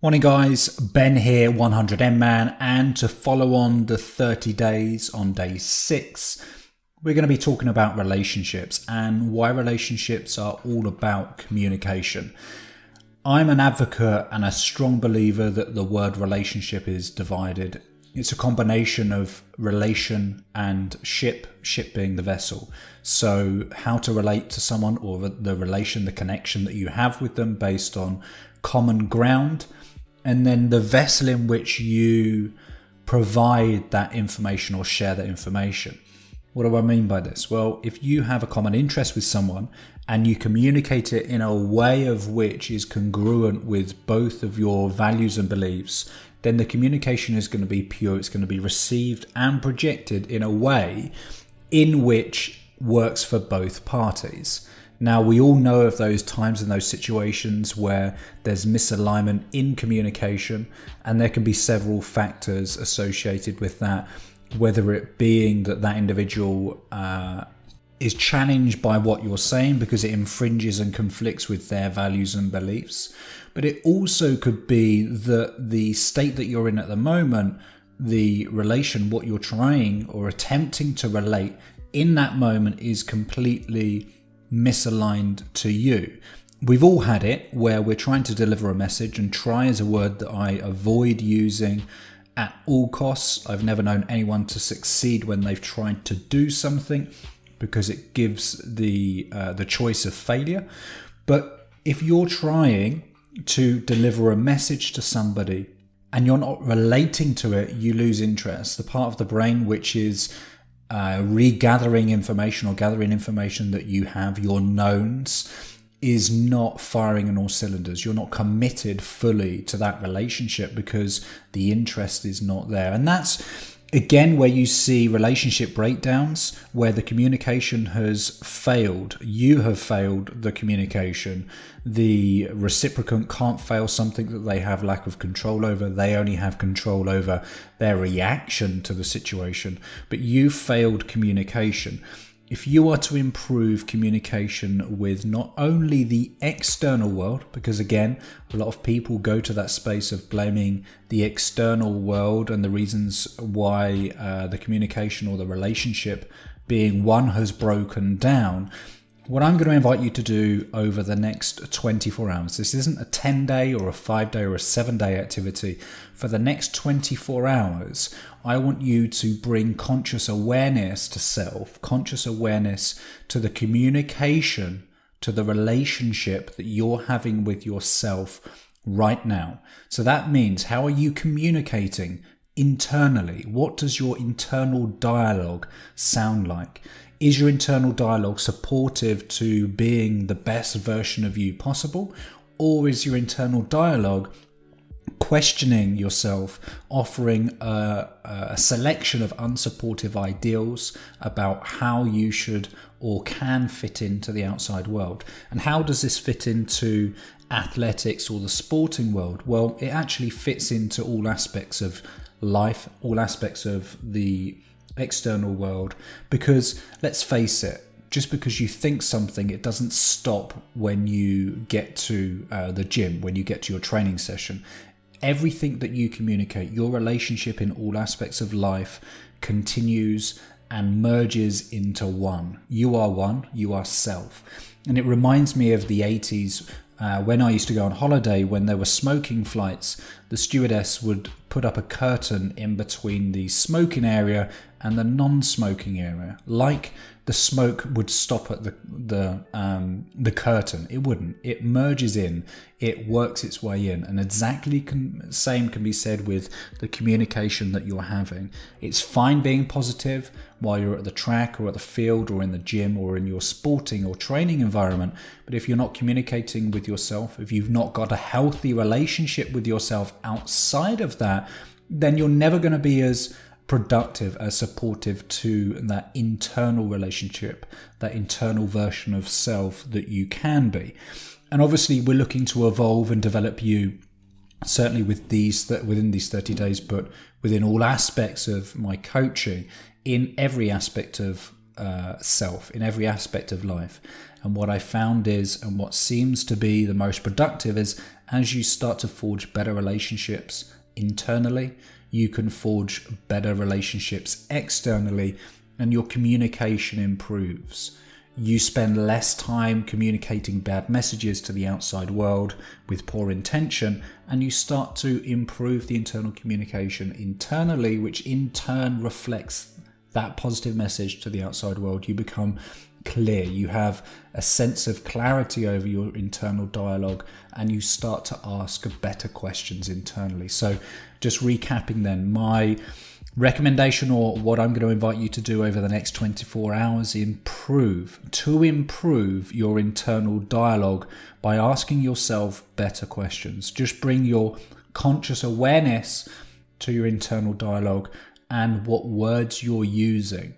Morning guys, Ben here, 100M Man, and to follow on the 30 days on day 6, we're going to be talking about relationships and why relationships are all about communication. I'm an advocate and a strong believer that the word relationship is divided. It's a combination of relation and ship being the vessel. So how to relate to someone, or the relation, the connection that you have with them based on common ground, and then the vessel in which you provide that information or share that information. What do I mean by this? Well, if you have a common interest with someone and you communicate it in a way of which is congruent with both of your values and beliefs, then the communication is going to be pure. It's going to be received and projected in a way in which works for both parties. Now, we all know of those times and those situations where there's misalignment in communication, and there can be several factors associated with that, whether it being that individual is challenged by what you're saying because it infringes and conflicts with their values and beliefs. But it also could be that the state that you're in at the moment, the relation, what you're trying or attempting to relate in that moment is completely misaligned to you. We've all had it where we're trying to deliver a message, and try is a word that I avoid using at all costs. I've never known anyone to succeed when they've tried to do something because it gives the choice of failure. But if you're trying to deliver a message to somebody and you're not relating to it, you lose interest. The part of the brain which is regathering information or gathering information that you have, your knowns, is not firing on all cylinders. You're not committed fully to that relationship because the interest is not there. And that's again where you see relationship breakdowns, where the communication has failed. You have failed the communication. The reciprocant can't fail something that they have lack of control over. They only have control over their reaction to the situation. But you failed communication. If you are to improve communication with not only the external world, because again, a lot of people go to that space of blaming the external world and the reasons why the communication or the relationship being one has broken down. What I'm going to invite you to do over the next 24 hours, this isn't a 10-day or a 5-day or a 7-day activity. For the next 24 hours, I want you to bring conscious awareness to self, conscious awareness to the communication, to the relationship that you're having with yourself right now. So that means, how are you communicating internally? What does your internal dialogue sound like? Is your internal dialogue supportive to being the best version of you possible? Or is your internal dialogue questioning yourself, offering a selection of unsupportive ideals about how you should or can fit into the outside world? And how does this fit into athletics or the sporting world? Well, it actually fits into all aspects of life, all aspects of the external world, because let's face it, just because you think something, it doesn't stop when you get to the gym, when you get to your training session. Everything that you communicate, your relationship in all aspects of life, continues and merges into one. You are self. And it reminds me of the 80s when I used to go on holiday. When there were smoking flights, the stewardess would put up a curtain in between the smoking area and the non-smoking area, like the smoke would stop at the curtain. It wouldn't. It merges in. It works its way in. And exactly same can be said with the communication that you're having. It's fine being positive while you're at the track or at the field or in the gym or in your sporting or training environment. But if you're not communicating with yourself, if you've not got a healthy relationship with yourself outside of that, then you're never going to be as productive, as supportive to that internal relationship, that internal version of self that you can be. And obviously we're looking to evolve and develop you, certainly within these 30 days, but within all aspects of my coaching, in every aspect of self, in every aspect of life. And what I found is, and what seems to be the most productive, is as you start to forge better relationships internally, you can forge better relationships externally, and your communication improves. You spend less time communicating bad messages to the outside world with poor intention, and you start to improve the internal communication internally, which in turn reflects that positive message to the outside world. You become clear, you have a sense of clarity over your internal dialogue, and you start to ask better questions internally. So just recapping then, my recommendation, or what I'm going to invite you to do over the next 24 hours, improve your internal dialogue by asking yourself better questions. Just bring your conscious awareness to your internal dialogue and what words you're using.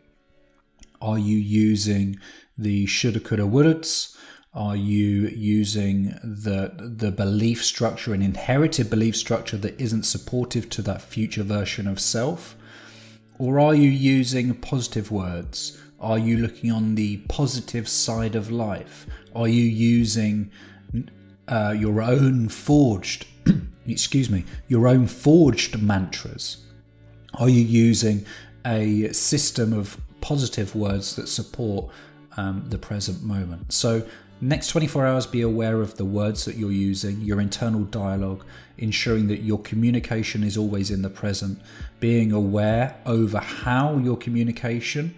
Are you using the shoulda, coulda, wouldas? Are you using the belief structure, an inherited belief structure that isn't supportive to that future version of self? Or are you using positive words? Are you looking on the positive side of life? Are you using your own forged, your own forged mantras? Are you using a system of positive words that support the present moment? So next 24 hours, be aware of the words that you're using, your internal dialogue, ensuring that your communication is always in the present, being aware over how your communication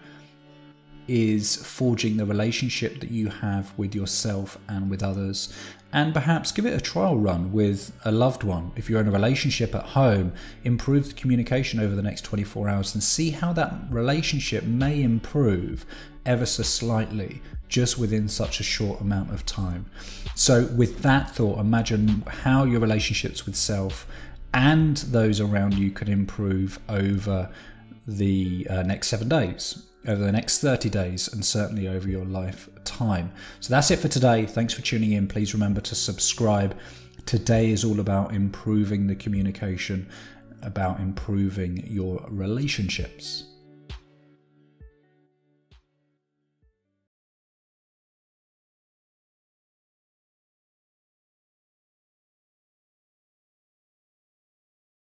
is forging the relationship that you have with yourself and with others. And perhaps give it a trial run with a loved one. If you're in a relationship at home, improve the communication over the next 24 hours and see how that relationship may improve ever so slightly just within such a short amount of time. So with that thought, imagine how your relationships with self and those around you could improve over the next 7 days, over the next 30 days, and certainly over your lifetime. So that's it for today. Thanks for tuning in. Please remember to subscribe. Today is all about improving the communication, about improving your relationships.